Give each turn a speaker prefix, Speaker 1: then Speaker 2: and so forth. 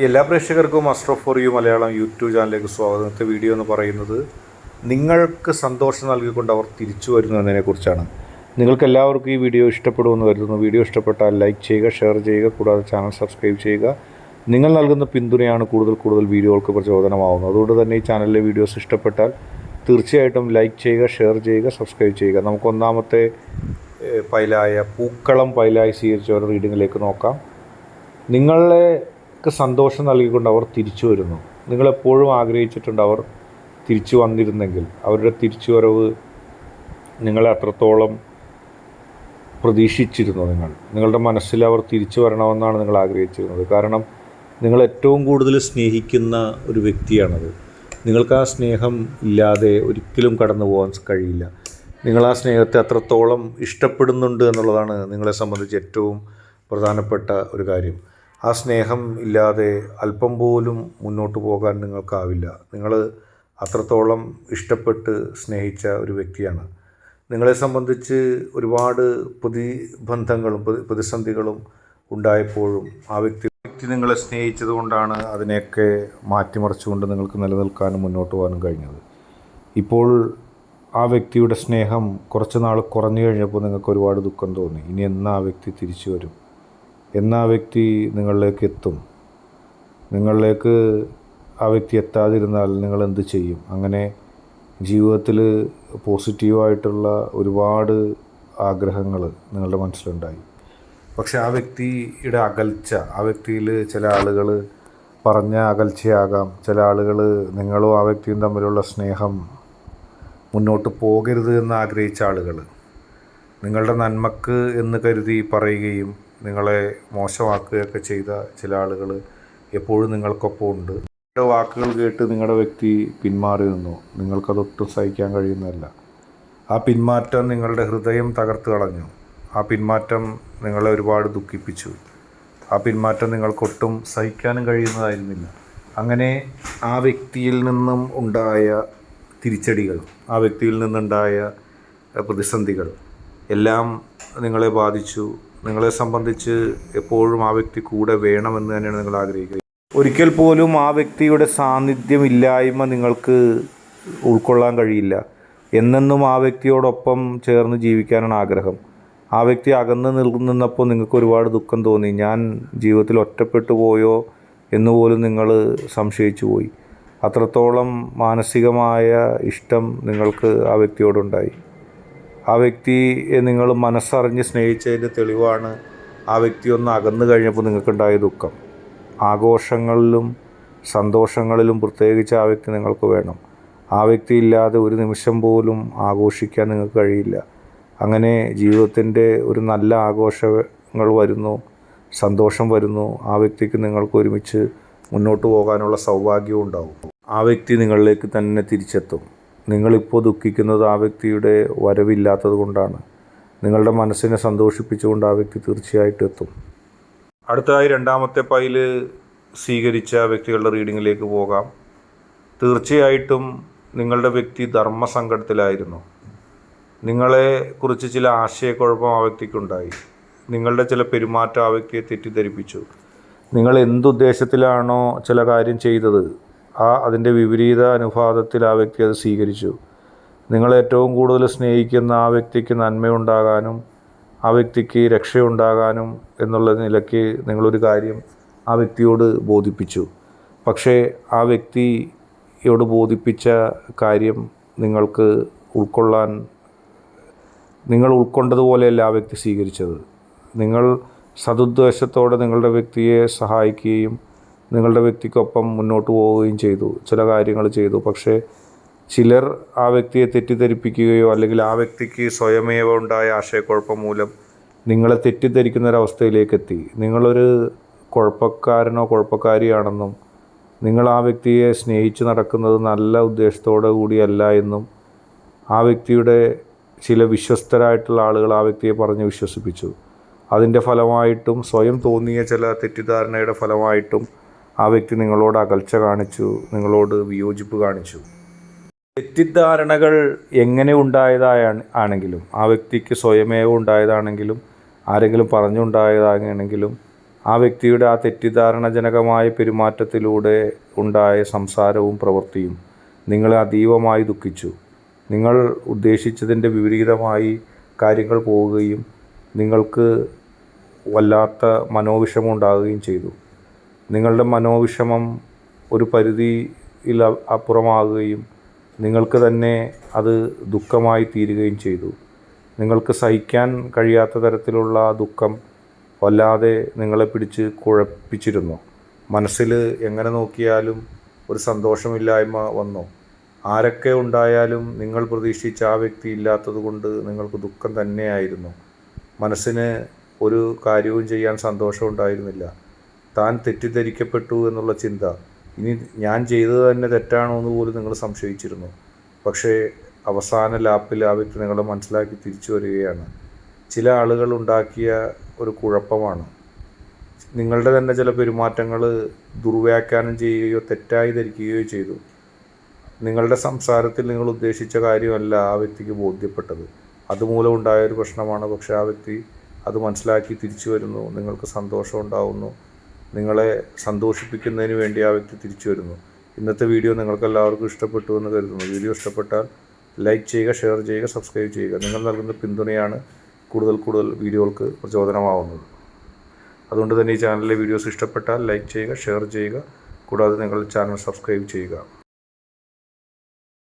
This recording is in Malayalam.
Speaker 1: എല്ലാ പ്രേക്ഷകർക്കും astro for you Malayalam YouTube ചാനലിലേക്ക് സ്വാഗതം. ഇന്നത്തെ വീഡിയോ എന്ന് പറയുന്നത് നിങ്ങൾക്ക് സന്തോഷം നൽകിക്കൊണ്ട് അവർ തിരിച്ചു വരുന്നു എന്നതിനെക്കുറിച്ചാണ്. നിങ്ങൾക്ക് എല്ലാവർക്കും ഈ വീഡിയോ ഇഷ്ടപ്പെടുമെന്ന് കരുതുന്നു. വീഡിയോ ഇഷ്ടപ്പെട്ടാൽ ലൈക്ക് ചെയ്യുക, ഷെയർ ചെയ്യുക, കൂടാതെ ചാനൽ സബ്സ്ക്രൈബ് ചെയ്യുക. നിങ്ങൾ നൽകുന്ന പിന്തുണയാണ് കൂടുതൽ വീഡിയോകൾക്ക് പ്രചോദനമാവുന്നത്. അതുകൊണ്ട് തന്നെ ഈ ചാനലിലെ വീഡിയോസ് ഇഷ്ടപ്പെട്ടാൽ തീർച്ചയായിട്ടും ലൈക്ക് ചെയ്യുക, ഷെയർ ചെയ്യുക, സബ്സ്ക്രൈബ് ചെയ്യുക. നമുക്ക് ഒന്നാമത്തെ പൈലായ പൂക്കളം പൈലായി സ്വീകരിച്ചവരുടെ റീഡിങ്ങിലേക്ക് നോക്കാം. നിങ്ങൾക്ക് സന്തോഷം നൽകിക്കൊണ്ട് അവർ തിരിച്ചു വരുന്നു. നിങ്ങളെപ്പോഴും ആഗ്രഹിച്ചിട്ടുണ്ട് അവർ തിരിച്ചു വന്നിരുന്നെങ്കിൽ. അവരുടെ തിരിച്ചുവരവ് നിങ്ങളെ അത്രത്തോളം പ്രതീക്ഷിച്ചിരുന്നു. നിങ്ങളുടെ മനസ്സിൽ അവർ തിരിച്ചു വരണമെന്നാണ് നിങ്ങൾ ആഗ്രഹിച്ചിരുന്നത്. കാരണം നിങ്ങൾ ഏറ്റവും കൂടുതൽ സ്നേഹിക്കുന്ന ഒരു വ്യക്തിയാണത്. നിങ്ങൾക്ക് ആ സ്നേഹം ഇല്ലാതെ ഒരിക്കലും കടന്നു പോകാൻ കഴിയില്ല. നിങ്ങൾ ആ സ്നേഹത്തെ അത്രത്തോളം ഇഷ്ടപ്പെടുന്നുണ്ട് എന്നുള്ളതാണ് നിങ്ങളെ സംബന്ധിച്ച് ഏറ്റവും പ്രധാനപ്പെട്ട ഒരു കാര്യം. ആ സ്നേഹം ഇല്ലാതെ അല്പം പോലും മുന്നോട്ട് പോകാൻ നിങ്ങൾക്കാവില്ല. നിങ്ങൾ അത്രത്തോളം ഇഷ്ടപ്പെട്ട് സ്നേഹിച്ച ഒരു വ്യക്തിയാണ്. നിങ്ങളെ സംബന്ധിച്ച് ഒരുപാട് പ്രതിബന്ധങ്ങളും പ്രതിസന്ധികളും ഉണ്ടായപ്പോഴും ആ വ്യക്തി നിങ്ങളെ സ്നേഹിച്ചത് കൊണ്ടാണ് അതിനെയൊക്കെ മാറ്റിമറിച്ചുകൊണ്ട് നിങ്ങൾക്ക് നിലനിൽക്കാനും മുന്നോട്ട് പോകാനും കഴിഞ്ഞത്. ഇപ്പോൾ ആ വ്യക്തിയുടെ സ്നേഹം കുറച്ച് നാൾ കുറഞ്ഞു കഴിഞ്ഞപ്പോൾ നിങ്ങൾക്ക് ഒരുപാട് ദുഃഖം തോന്നി. ഇനി എന്നാ ആ വ്യക്തി തിരിച്ചു വരും, എന്നാ ആ വ്യക്തി നിങ്ങളിലേക്ക് എത്തും, നിങ്ങളിലേക്ക് ആ വ്യക്തി എത്താതിരുന്നാൽ നിങ്ങൾ എന്ത് ചെയ്യും? അങ്ങനെ ജീവിതത്തിൽ പോസിറ്റീവായിട്ടുള്ള ഒരുപാട് ആഗ്രഹങ്ങൾ നിങ്ങളുടെ മനസ്സിലുണ്ടായി. പക്ഷെ ആ വ്യക്തിയുടെ അകൽച്ച, ആ വ്യക്തിയിൽ ചില ആളുകൾ പറഞ്ഞ അകൽച്ചയാകാം, ചില ആളുകൾ നിങ്ങളും ആ വ്യക്തിയും തമ്മിലുള്ള സ്നേഹം മുന്നോട്ട് പോകരുത് എന്ന് ആഗ്രഹിച്ച ആളുകൾ, നിങ്ങളുടെ നന്മക്ക് എന്ന് കരുതി പറയുകയും നിങ്ങളെ മോശമാക്കുകയൊക്കെ ചെയ്ത ചില ആളുകൾ എപ്പോഴും നിങ്ങൾക്കൊപ്പം ഉണ്ട്. നിങ്ങളുടെ വാക്കുകൾ കേട്ട് നിങ്ങളുടെ വ്യക്തി പിന്മാറി നിന്നു. നിങ്ങൾക്കതൊട്ടും സഹിക്കാൻ കഴിയുന്നതല്ല. ആ പിന്മാറ്റം നിങ്ങളുടെ ഹൃദയം തകർത്ത് കളഞ്ഞു. ആ പിന്മാറ്റം നിങ്ങളെ ഒരുപാട് ദുഃഖിപ്പിച്ചു. ആ പിന്മാറ്റം നിങ്ങൾക്കൊട്ടും സഹിക്കാനും കഴിയുന്നതായിരുന്നില്ല. അങ്ങനെ ആ വ്യക്തിയിൽ നിന്നും ഉണ്ടായ തിരിച്ചടികൾ, ആ വ്യക്തിയിൽ നിന്നുണ്ടായ പ്രതിസന്ധികൾ എല്ലാം നിങ്ങളെ ബാധിച്ചു. നിങ്ങളെ സംബന്ധിച്ച് എപ്പോഴും ആ വ്യക്തി കൂടെ വേണമെന്ന് തന്നെയാണ് നിങ്ങൾ ആഗ്രഹിക്കുന്നത്. ഒരിക്കൽ പോലും ആ വ്യക്തിയുടെ സാന്നിധ്യമില്ലായ്മ നിങ്ങൾക്ക് ഉൾക്കൊള്ളാൻ കഴിയില്ല. എന്നെന്നും ആ വ്യക്തിയോടൊപ്പം ചേർന്ന് ജീവിക്കാനാണ് ആഗ്രഹം. ആ വ്യക്തി അകന്ന് നിന്നപ്പോൾ നിങ്ങൾക്ക് ഒരുപാട് ദുഃഖം തോന്നി. ഞാൻ ജീവിതത്തിൽ ഒറ്റപ്പെട്ടു പോയോ എന്നുപോലും നിങ്ങൾ സംശയിച്ചു പോയി. അത്രത്തോളം മാനസികമായ ഇഷ്ടം നിങ്ങൾക്ക് ആ വ്യക്തിയോടുണ്ടായി. ആ വ്യക്തിയെ നിങ്ങൾ മനസ്സറിഞ്ഞ് സ്നേഹിച്ചതിൻ്റെ തെളിവാണ് ആ വ്യക്തി ഒന്ന് അകന്നു കഴിഞ്ഞപ്പോൾ നിങ്ങൾക്കുണ്ടായ ദുഃഖം. ആഘോഷങ്ങളിലും സന്തോഷങ്ങളിലും പ്രത്യേകിച്ച് ആ വ്യക്തി നിങ്ങൾക്ക് വേണം. ആ വ്യക്തി ഇല്ലാതെ ഒരു നിമിഷം പോലും ആഘോഷിക്കാൻ നിങ്ങൾക്ക് കഴിയില്ല. അങ്ങനെ ജീവിതത്തിൻ്റെ ഒരു നല്ല ആഘോഷങ്ങൾ വരുന്നു, സന്തോഷം വരുന്നു. ആ വ്യക്തിക്ക് നിങ്ങൾക്ക് ഒരുമിച്ച് മുന്നോട്ട് പോകാനുള്ള സൗഭാഗ്യവും ഉണ്ടാവും. ആ വ്യക്തി നിങ്ങളിലേക്ക് തന്നെ തിരിച്ചെത്തും. നിങ്ങളിപ്പോൾ ദുഃഖിക്കുന്നത് ആ വ്യക്തിയുടെ വരവില്ലാത്തത് കൊണ്ടാണ്. നിങ്ങളുടെ മനസ്സിനെ സന്തോഷിപ്പിച്ചുകൊണ്ട് ആ വ്യക്തി തീർച്ചയായിട്ടും എത്തും. അടുത്തതായി രണ്ടാമത്തെ പൈൽ സ്വീകരിച്ച വ്യക്തികളുടെ റീഡിങ്ങിലേക്ക് പോകാം. തീർച്ചയായിട്ടും നിങ്ങളുടെ വ്യക്തി ധർമ്മസങ്കടത്തിലായിരുന്നു. നിങ്ങളെക്കുറിച്ച് ചില ആശയക്കുഴപ്പം ആ വ്യക്തിക്കുണ്ടായി. നിങ്ങളുടെ ചില പെരുമാറ്റം ആ വ്യക്തിയെ തെറ്റിദ്ധരിപ്പിച്ചു. നിങ്ങൾ എന്തുദ്ദേശത്തിലാണോ ചില കാര്യം ചെയ്തത്, അതിൻ്റെ വിപരീത അനുപാതത്തിൽ ആ വ്യക്തി അത് സ്വീകരിച്ചു. നിങ്ങളേറ്റവും കൂടുതൽ സ്നേഹിക്കുന്ന ആ വ്യക്തിക്ക് നന്മയുണ്ടാകാനും ആ വ്യക്തിക്ക് രക്ഷയുണ്ടാകാനും എന്നുള്ള നിലയ്ക്ക് നിങ്ങളൊരു കാര്യം ആ വ്യക്തിയോട് ബോധിപ്പിച്ചു. പക്ഷേ ആ വ്യക്തിയോട് ബോധിപ്പിച്ച കാര്യം നിങ്ങൾ ഉൾക്കൊണ്ടതുപോലെയല്ല ആ വ്യക്തി സ്വീകരിച്ചത്. നിങ്ങൾ സതുദ്ദേശത്തോടെ നിങ്ങളുടെ വ്യക്തിയെ സഹായിക്കുകയും നിങ്ങളുടെ വ്യക്തിക്കൊപ്പം മുന്നോട്ട് പോവുകയും ചെയ്തു, ചില കാര്യങ്ങൾ ചെയ്തു. പക്ഷേ ചിലർ ആ വ്യക്തിയെ തെറ്റിദ്ധരിപ്പിക്കുകയോ അല്ലെങ്കിൽ ആ വ്യക്തിക്ക് സ്വയമേവ ഉണ്ടായ ആശയക്കുഴപ്പം മൂലം നിങ്ങളെ തെറ്റിദ്ധരിക്കുന്നൊരവസ്ഥയിലേക്കെത്തി. നിങ്ങളൊരു കുഴപ്പക്കാരനോ കുഴപ്പക്കാരിയാണെന്നും നിങ്ങൾ ആ വ്യക്തിയെ സ്നേഹിച്ച് നടക്കുന്നത് നല്ല ഉദ്ദേശത്തോടു കൂടിയല്ല എന്നും ആ വ്യക്തിയുടെ ചില വിശ്വസ്തരായിട്ടുള്ള ആളുകൾ ആ വ്യക്തിയെ പറഞ്ഞ് വിശ്വസിപ്പിച്ചു. അതിൻ്റെ ഫലമായിട്ടും സ്വയം തോന്നിയ ചില തെറ്റിദ്ധാരണയുടെ ഫലമായിട്ടും ആ വ്യക്തി നിങ്ങളോട് അകൽച്ച കാണിച്ചു, നിങ്ങളോട് വിയോജിപ്പ് കാണിച്ചു. തെറ്റിദ്ധാരണകൾ എങ്ങനെ ഉണ്ടായതാണെങ്കിലും, ആ വ്യക്തിക്ക് സ്വയമേവ ഉണ്ടായതാണെങ്കിലും ആരെങ്കിലും പറഞ്ഞുണ്ടായതാണെങ്കിലും ആ വ്യക്തിയുടെ ആ തെറ്റിദ്ധാരണജനകമായ പെരുമാറ്റത്തിലൂടെ ഉണ്ടായ സംസാരവും പ്രവൃത്തിയും നിങ്ങളെ അതീവമായി ദുഃഖിച്ചു. നിങ്ങൾ ഉദ്ദേശിച്ചതിൻ്റെ വിപരീതമായി കാര്യങ്ങൾ പോവുകയും നിങ്ങൾക്ക് വല്ലാത്ത മനോവിഷമം ഉണ്ടാകുകയും ചെയ്തു. നിങ്ങളുടെ മനോവിഷമം ഒരു പരിധിയിൽ അപ്പുറമാകുകയും നിങ്ങൾക്ക് തന്നെ അത് ദുഃഖമായി തീരുകയും ചെയ്തു. നിങ്ങൾക്ക് സഹിക്കാൻ കഴിയാത്ത തരത്തിലുള്ള ദുഃഖം വല്ലാതെ നിങ്ങളെ പിടിച്ച് കുഴപ്പിച്ചിരുന്നു. മനസ്സിൽ എങ്ങനെ നോക്കിയാലും ഒരു സന്തോഷമില്ലായ്മ വന്നു. ആരൊക്കെ ഉണ്ടായാലും നിങ്ങൾ പ്രതീക്ഷിച്ച ആ വ്യക്തി ഇല്ലാത്തത് കൊണ്ട് നിങ്ങൾക്ക് ദുഃഖം തന്നെയായിരുന്നു. മനസ്സിന് ഒരു കാര്യവും ചെയ്യാൻ സന്തോഷം ഉണ്ടായിരുന്നില്ല. താൻ തെറ്റിദ്ധരിക്കപ്പെട്ടു എന്നുള്ള ചിന്ത, ഇനി ഞാൻ ചെയ്തത് തന്നെ തെറ്റാണോ എന്ന് പോലും നിങ്ങൾ സംശയിച്ചിരുന്നു. പക്ഷേ അവസാന ലാപ്പിൽ ആ വ്യക്തി നിങ്ങളെ മനസ്സിലാക്കി തിരിച്ചു വരികയാണ്. ചില ആളുകൾ ഉണ്ടാക്കിയ ഒരു കുഴപ്പമാണ്. നിങ്ങളുടെ തന്നെ ചില പെരുമാറ്റങ്ങൾ ദുർവ്യാഖ്യാനം ചെയ്യുകയോ തെറ്റായി ധരിക്കുകയോ ചെയ്തു. നിങ്ങളുടെ സംസാരത്തിൽ നിങ്ങൾ ഉദ്ദേശിച്ച കാര്യമല്ല ആ വ്യക്തിക്ക് ബോധ്യപ്പെട്ടത്. അതുമൂലം ഉണ്ടായൊരു പ്രശ്നമാണ്. പക്ഷേ ആ വ്യക്തി അത് മനസ്സിലാക്കി തിരിച്ചു വരുന്നു. നിങ്ങൾക്ക് സന്തോഷം ഉണ്ടാകുന്നു. നിങ്ങളെ സന്തോഷിപ്പിക്കുന്നതിന് വേണ്ടി ആ വ്യക്തി തിരിച്ചു വരുന്നു. ഇന്നത്തെ വീഡിയോ നിങ്ങൾക്ക് എല്ലാവർക്കും ഇഷ്ടപ്പെട്ടു എന്ന് കരുതുന്നു. വീഡിയോ ഇഷ്ടപ്പെട്ടാൽ ലൈക്ക് ചെയ്യുക, ഷെയർ ചെയ്യുക, സബ്സ്ക്രൈബ് ചെയ്യുക. നിങ്ങൾ നൽകുന്ന പിന്തുണയാണ് കൂടുതൽ വീഡിയോകൾക്ക് പ്രചോദനമാവുന്നത്. അതുകൊണ്ട് തന്നെ ഈ ചാനലിലെ വീഡിയോസ് ഇഷ്ടപ്പെട്ടാൽ ലൈക്ക് ചെയ്യുക, ഷെയർ ചെയ്യുക. കൂടാതെ നിങ്ങൾ ചാനൽ സബ്സ്ക്രൈബ് ചെയ്യുക.